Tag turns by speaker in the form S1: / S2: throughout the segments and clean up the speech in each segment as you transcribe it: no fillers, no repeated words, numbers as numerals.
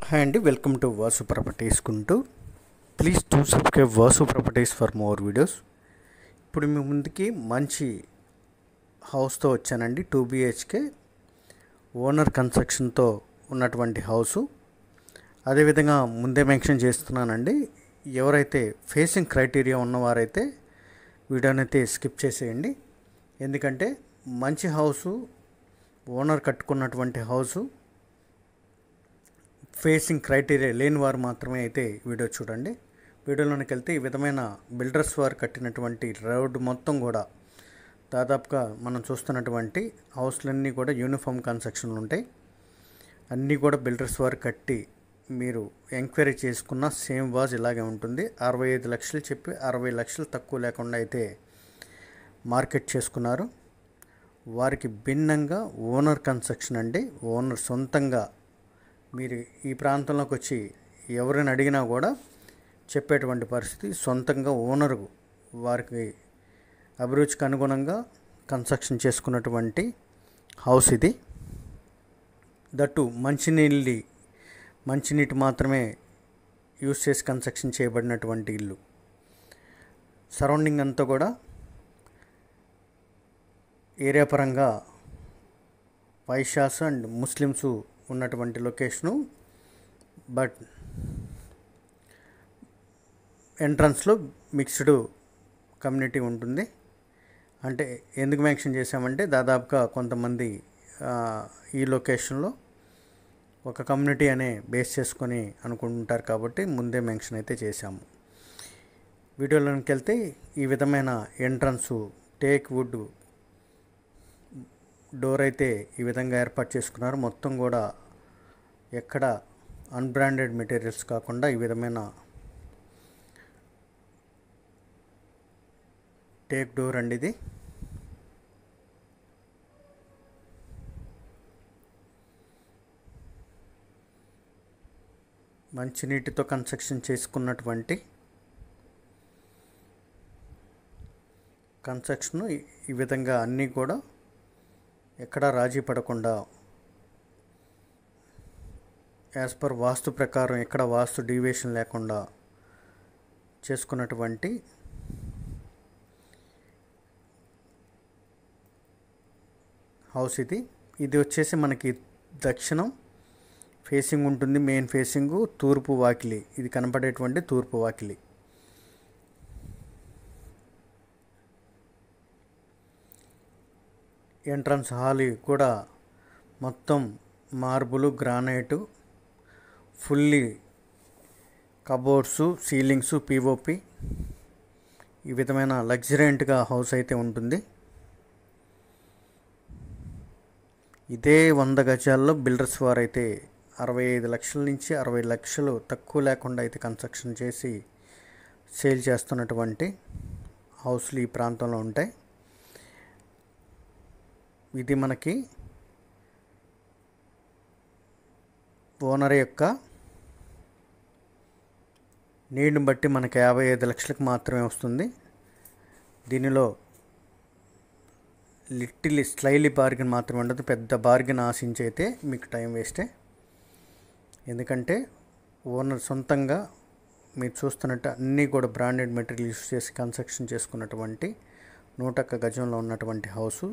S1: Hi అండి, welcome to Vasu properties Guntur. Please to subscribe Vasu properties for more videos. ఇప్పుడు మీ ముందుకి మంచి హౌస్తో వచ్చానండి. 2 BHK ఓనర్ కన్స్ట్రక్షన్తో ఉన్నటువంటి హౌసు. అదేవిధంగా ముందే మెన్షన్ చేస్తున్నానండి, ఎవరైతే ఫేసింగ్ క్రైటీరియా ఉన్నవారైతే వీడియోనైతే స్కిప్ చేసేయండి. ఎందుకంటే మంచి హౌసు, ఓనర్ కట్టుకున్నటువంటి హౌసు, ఫేసింగ్ క్రైటీరియా లేని వారు మాత్రమే అయితే వీడియో చూడండి. వీడియోలోనికి వెళ్తే ఈ విధమైన బిల్డర్స్ వారు కట్టినటువంటి రోడ్డు మొత్తం కూడా దాదాపుగా మనం చూస్తున్నటువంటి హౌస్లన్నీ కూడా యూనిఫామ్ కన్స్ట్రక్షన్లు ఉంటాయి. అన్నీ కూడా బిల్డర్స్ వారు కట్టి మీరు ఎంక్వైరీ చేసుకున్న సేమ్ వాజ్ ఇలాగే ఉంటుంది. 65 లక్షలు చెప్పి 60 లక్షలు తక్కువ లేకుండా అయితే మార్కెట్ చేసుకున్నారు. వారికి భిన్నంగా ఓనర్ కన్స్ట్రక్షన్ అండి. ఓనర్ సొంతంగా మీరు ఈ ప్రాంతంలోకి వచ్చి ఎవరైనా అడిగినా కూడా చెప్పేటువంటి పరిస్థితి. సొంతంగా ఓనరు వారికి అభిరుచికి అనుగుణంగా కన్స్ట్రక్షన్ చేసుకున్నటువంటి హౌస్ ఇది. దట్టు మంచినీటి మాత్రమే యూస్ చేసి కన్స్ట్రక్షన్ చేయబడినటువంటి ఇల్లు. సరౌండింగ్ అంతా కూడా ఏరియా పరంగా వైశ్యాస్ అండ్ ముస్లిమ్స్ ఉన్నటువంటి లొకేషను. బట్ ఎంట్రన్స్లో మిక్స్డ్ కమ్యూనిటీ ఉంటుంది. అంటే ఎందుకు మెన్షన్ చేసామంటే దాదాపుగా కొంతమంది ఈ లొకేషన్లో ఒక కమ్యూనిటీ అనే బేస్ చేసుకొని అనుకుంటారు కాబట్టి ముందే మెన్షన్ అయితే చేశాము. వీడియోలోకి వెళ్తే ఈ విధమైన ఎంట్రన్సు టేక్ వుడ్ డోర్ అయితే ఈ విధంగా ఏర్పాటు చేసుకున్నారు. మొత్తం కూడా ఎక్కడ అన్బ్రాండెడ్ మెటీరియల్స్ కాకుండా ఈ విధమైన టేక్ డోర్ అండి ఇది. మంచినీటితో కన్స్ట్రక్షన్ చేసుకున్నటువంటి కన్స్ట్రక్షన్ ఈ విధంగా అన్నీ కూడా ఎక్కడా రాజీ పడకుండా యాజ్ పర్ వాస్తు ప్రకారం ఎక్కడ వాస్తు డీవియేషన్ లేకుండా చేసుకున్నటువంటి హౌస్ ఇది. ఇది వచ్చేసి మనకి దక్షిణం ఫేసింగ్ ఉంటుంది. మెయిన్ ఫేసింగు తూర్పు వాకిలి. ఇది కనపడేటువంటి తూర్పు వాకిలి. ఎంట్రన్స్ హాల్ కూడా మొత్తం marble, granite, fully cupboards, ceilings, POP ఈ విధమైన లగ్జరెంట్గా హౌస్ అయితే ఉంటుంది. ఇదే 100 గజాల్లో బిల్డర్స్ వారు అయితే 65 లక్షల నుంచి 60 లక్షలు తక్కువ లేకుండా అయితే కన్స్ట్రక్షన్ చేసి సేల్ చేస్తున్నటువంటి హౌస్లు ఈ ప్రాంతంలో ఉంటాయి. ఇది మనకి ఓనర్ యొక్క నీడ్ని బట్టి మనకి 55 లక్షలకు మాత్రమే వస్తుంది. దీనిలో స్లైలీ బార్గెన్ మాత్రమే ఉండదు. పెద్ద బార్గెన్ ఆశించి అయితే మీకు టైం వేస్టే. ఎందుకంటే ఓనర్ సొంతంగా మీరు చూస్తున్నట్టు అన్నీ కూడా బ్రాండెడ్ మెటీరియల్ యూస్ చేసి కన్స్ట్రక్షన్ చేసుకున్నటువంటి 101 గజంలో ఉన్నటువంటి హౌసు.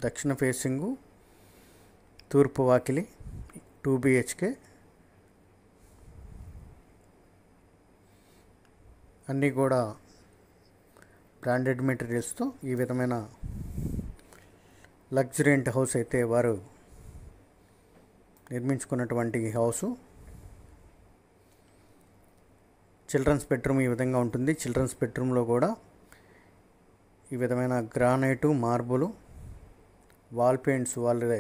S1: దక్షిణ ఫేసింగు, తూర్పు వాకిలి, 2 BHK, అన్నీ కూడా బ్రాండెడ్ మెటీరియల్స్తో ఈ విధమైన లగ్జరెంట్ హౌస్ అయితే వారు నిర్మించుకున్నటువంటి హౌసు. చిల్డ్రన్స్ బెడ్రూమ్ ఈ విధంగా ఉంటుంది. చిల్డ్రన్స్ బెడ్రూమ్లో కూడా ఈ విధమైన గ్రానైటు, మార్బులు, వాల్ పెయింట్స్ వాళ్ళే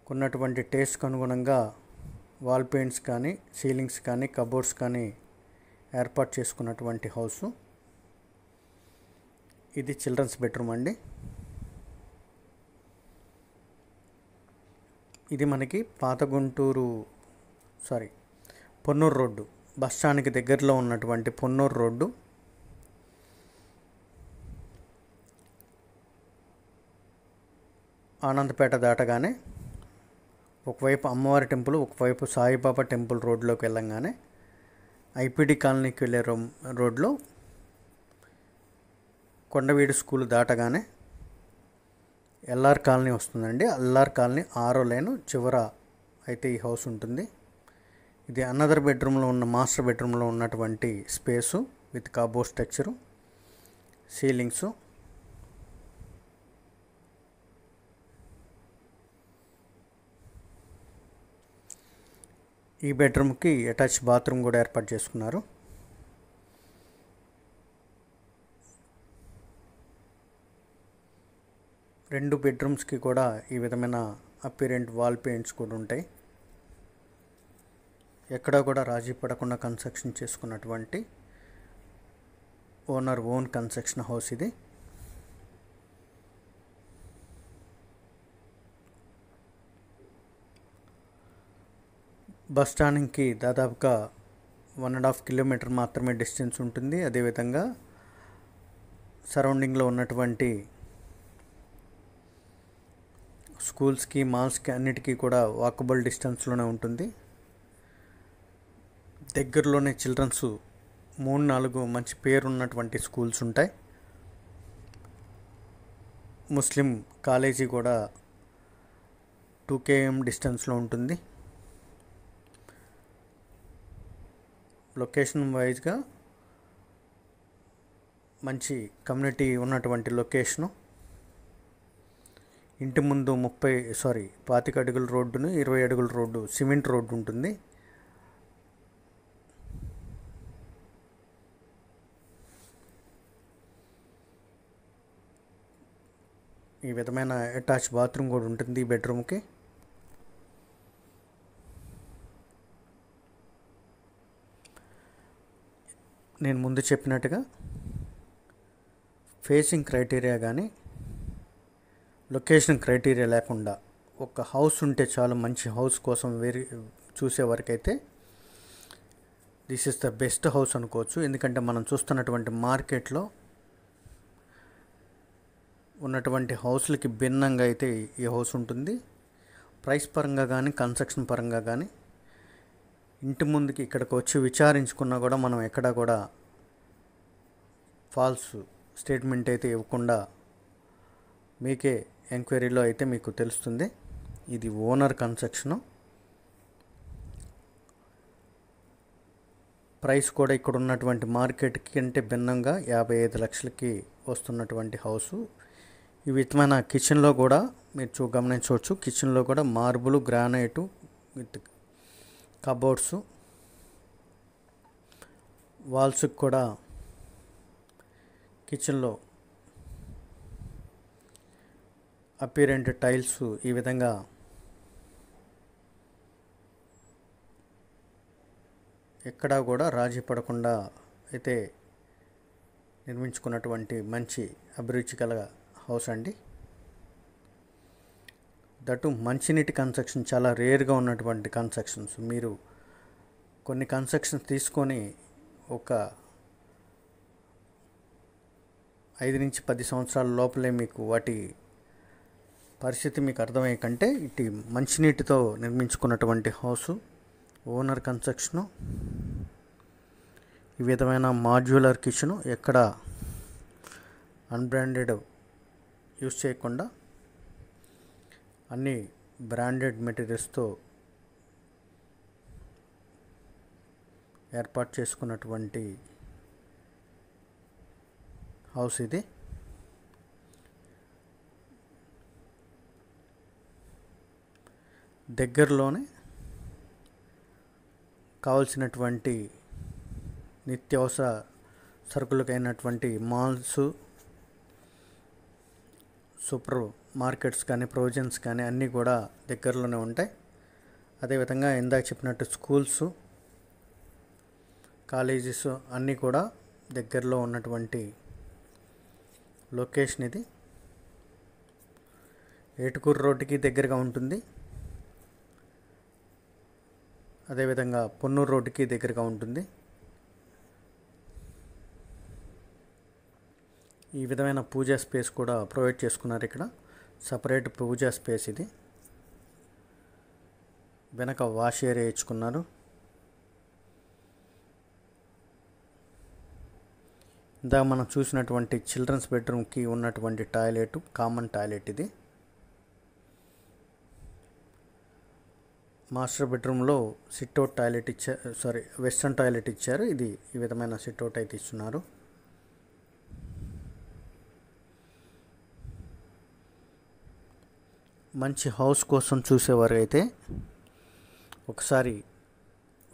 S1: కొన్నటువంటి టేస్ట్కి అనుగుణంగా వాల్ పెయింట్స్ కానీ, సీలింగ్స్ కానీ, కబోర్డ్స్ కానీ ఏర్పాటు చేసుకున్నటువంటి హౌసు. ఇది చిల్డ్రన్స్ బెడ్రూమ్ అండి. ఇది మనకి పొన్నూరు రోడ్డు బస్ స్టాండ్కి దగ్గరలో ఉన్నటువంటి పొన్నూరు రోడ్డు. ఆనందపేట దాటగానే ఒకవైపు అమ్మవారి టెంపుల్, ఒకవైపు సాయిబాబా టెంపుల్ రోడ్లోకి వెళ్ళంగానే ఐపీడీ కాలనీకి వెళ్ళే రోడ్లో కొండవీడు స్కూల్ దాటగానే ఎల్ఆర్ కాలనీ వస్తుందండి. ఎల్ఆర్ కాలనీ 6వ లైన్ చివర అయితే ఈ హౌస్ ఉంటుంది. ఇది అనదర్ బెడ్రూమ్లో ఉన్న మాస్టర్ బెడ్రూమ్లో ఉన్నటువంటి స్పేసు విత్ కాబోర్డ్ స్ట్రక్చరు, సీలింగ్సు. ఈ బెడ్రూమ్కి అటాచ్ బాత్రూమ్ కూడా ఏర్పాటు చేసుకున్నారు. రెండు బెడ్రూమ్స్కి కూడా ఈ విధమైన అపిరెంట్ వాల్ పెయింట్స్ కూడా ఉంటాయి. ఎక్కడా కూడా రాజీ పడకుండా కన్స్ట్రక్షన్ చేసుకున్నటువంటి ఓనర్ ఓన్ కన్స్ట్రక్షన్ హౌస్ ఇది. బస్ స్టాండ్కి దాదాపుగా 1.5 కిలోమీటర్ మాత్రమే డిస్టెన్స్ ఉంటుంది. అదేవిధంగా సరౌండింగ్లో ఉన్నటువంటి స్కూల్స్కి, మాల్స్కి అన్నిటికీ కూడా వాకబుల్ డిస్టెన్స్లోనే ఉంటుంది. దగ్గరలోనే చిల్డ్రన్స్ 3-4 మంచి పేరున్నటువంటి స్కూల్స్ ఉంటాయి. ముస్లిం కాలేజీ కూడా 2 km డిస్టెన్స్లో ఉంటుంది. లొకేషన్ వైజ్గా మంచి కమ్యూనిటీ ఉన్నటువంటి లొకేషను. ఇంటి ముందు 25 అడుగుల రోడ్డును, 20 అడుగుల రోడ్డు, సిమెంట్ రోడ్డు ఉంటుంది. ఈ విధమైన అటాచ్ బాత్రూమ్ కూడా ఉంటుంది ఈ బెడ్రూమ్కి. నేను ముందు చెప్పినట్టుగా ఫేసింగ్ క్రైటీరియా కానీ లొకేషన్ క్రైటీరియా లేకుండా ఒక హౌస్ ఉంటే చాలు, మంచి హౌస్ కోసం చూసే వరకైతే this is the best house అనుకోవచ్చు. ఎందుకంటే మనం చూస్తున్నటువంటి మార్కెట్లో ఉన్నటువంటి హౌస్లకి భిన్నంగా అయితే ఈ హౌస్ ఉంటుంది. ప్రైస్ పరంగా కానీ, కన్స్ట్రక్షన్ పరంగా కానీ, ఇంటి ముందుకి ఇక్కడికి వచ్చి విచారించుకున్నా కూడా మనం ఎక్కడా కూడా ఫాల్స్ స్టేట్మెంట్ అయితే ఇవ్వకుండా మీకే ఎంక్వైరీలో అయితే మీకు తెలుస్తుంది. ఇది ఓనర్ కన్స్ట్రక్షను. ప్రైస్ కూడా ఇక్కడ ఉన్నటువంటి మార్కెట్కి అంటే భిన్నంగా 55 లక్షలకి వస్తున్నటువంటి హౌసు. ఈ విధమైన కిచెన్లో కూడా మీరు గమనించవచ్చు. కిచెన్లో కూడా మార్బుల్, గ్రానైటు విత్ కబోర్డ్స్, వాల్స్కి కూడా కిచెన్లో అపిరెంట్ టైల్స్ ఈ విధంగా ఎక్కడా కూడా రాజీ పడకుండా అయితే నిర్మించుకున్నటువంటి మంచి అభిరుచి కల హౌస్ అండి. దట్టు మంచినీటి కన్స్ట్రక్షన్ చాలా రేర్గా ఉన్నటువంటి కన్స్ట్రక్షన్స్. మీరు కొన్ని కన్స్ట్రక్షన్స్ తీసుకొని ఒక 5 నుంచి 10 సంవత్సరాల లోపలే మీకు వాటి పరిస్థితి మీకు అర్థమయ్యే కంటే ఇటు మంచినీటితో నిర్మించుకున్నటువంటి హౌసు, ఓనర్ కన్స్ట్రక్షను. ఈ విధమైన మాడ్యులర్ కిచెను ఎక్కడ అన్బ్రాండెడ్ యూస్ చేయకుండా అన్ని బ్రాండెడ్ మెటీరియల్స్తో ఏర్పాటు చేసుకున్నటువంటి హౌస్ ఇది. దగ్గరలోనే కావలసినటువంటి నిత్యావసర సరుకులకైనటువంటి మాల్స్, సూపర్ మార్కెట్స్ కానీ, ప్రొవిజన్స్ కానీ అన్నీ కూడా దగ్గరలోనే ఉంటాయి. అదేవిధంగా ఇందాక చెప్పినట్టు స్కూల్స్, కాలేజెస్ అన్నీ కూడా దగ్గరలో ఉన్నటువంటి లొకేషన్ ఇది. ఏటుకూరు రోడ్డుకి దగ్గరగా ఉంటుంది. అదేవిధంగా పొన్నూరు రోడ్డుకి దగ్గరగా ఉంటుంది. ఈ విధమైన పూజా స్పేస్ కూడా ప్రొవైడ్ చేసుకున్నారు ఇక్కడ. సపరేట్ పూజా స్పేస్ ఇది. వెనక వాష్ ఏరియా ఇచ్చుకున్నారు. ఇందాక మనం చూసినటువంటి చిల్డ్రన్స్ బెడ్రూమ్కి ఉన్నటువంటి టాయిలెట్ కామన్ టాయిలెట్ ఇది. మాస్టర్ బెడ్రూమ్లో సిట్అవుట్ టాయిలెట్ ఇచ్చారు, వెస్ట్రన్ టాయిలెట్ ఇచ్చారు. ఇది ఈ విధమైన సిట్అవుట్ అయితే ఇస్తున్నారు. మంచి హౌస్ కోసం చూసేవారు అయితే ఒకసారి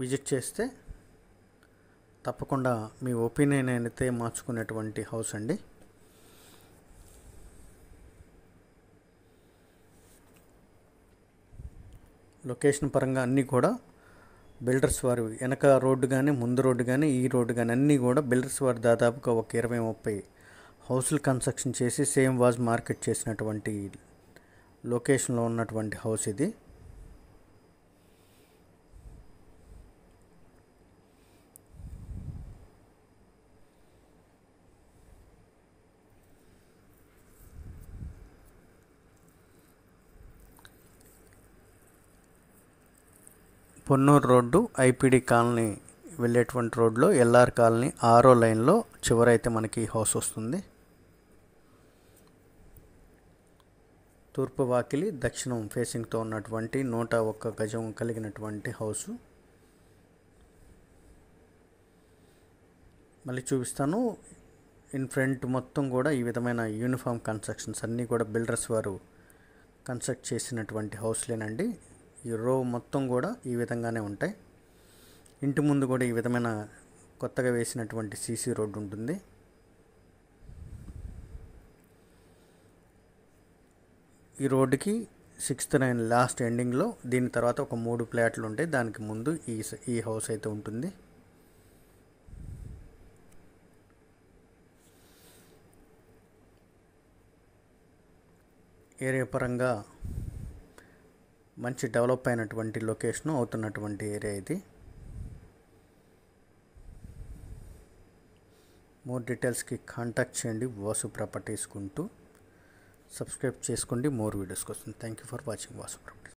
S1: విజిట్ చేస్తే తప్పకుండా మీ ఒపీనియన్ అయితే మార్చుకునేటువంటి హౌస్ అండి. లొకేషన్ పరంగా అన్నీ కూడా బిల్డర్స్ వారు వెనక రోడ్డు కానీ ముందు రోడ్డు కానీ ఈ రోడ్డు కానీ అన్నీ కూడా బిల్డర్స్ వారు దాదాపుగా ఒక 20-30 హౌస్లు కన్స్ట్రక్షన్ చేసి సేమ్ వాజ్ మార్కెట్ చేసినటువంటి లొకేషన్లో ఉన్నటువంటి హౌస్ ఇది. పొన్నూరు రోడ్డు ఐపీడీ కాలనీ వెళ్ళేటువంటి రోడ్లో ఎల్ఆర్ కాలనీ 6వ లైన్లో చివరైతే మనకి ఈ హౌస్ వస్తుంది. తూర్పు వాకిలి దక్షిణం ఫేసింగ్తో ఉన్నటువంటి 101 గజం కలిగినటువంటి హౌసు. మళ్ళీ చూపిస్తాను. ఇన్ ఫ్రంట్ మొత్తం కూడా ఈ విధమైన యూనిఫామ్ కన్స్ట్రక్షన్స్ అన్నీ కూడా బిల్డర్స్ వారు కన్స్ట్రక్ట్ చేసినటువంటి హౌస్లేనండి. ఈ రో మొత్తం కూడా ఈ విధంగానే ఉంటాయి. ఇంటి ముందు కూడా ఈ విధమైన కొత్తగా వేసినటువంటి సీసీ రోడ్డు ఉంటుంది. ఈ రోడ్డుకి 6th లైన్ లాస్ట్ ఎండింగ్లో దీని తర్వాత ఒక 3 ప్లాట్లు ఉంటాయి. దానికి ముందు ఈ హౌస్ అయితే ఉంటుంది. ఏరియా పరంగా మంచి డెవలప్ అయినటువంటి లొకేషన్ అవుతున్నటువంటి ఏరియా ఇది. మోర్ డీటెయిల్స్కి కాంటాక్ట్ చేయండి వాసు ప్రాపర్టీస్ గుంటూరు. సబ్స్క్రైబ్ చేసుకోండి మోర్ వీడియోస్ కోసం. Thank you for watching Vasu properties.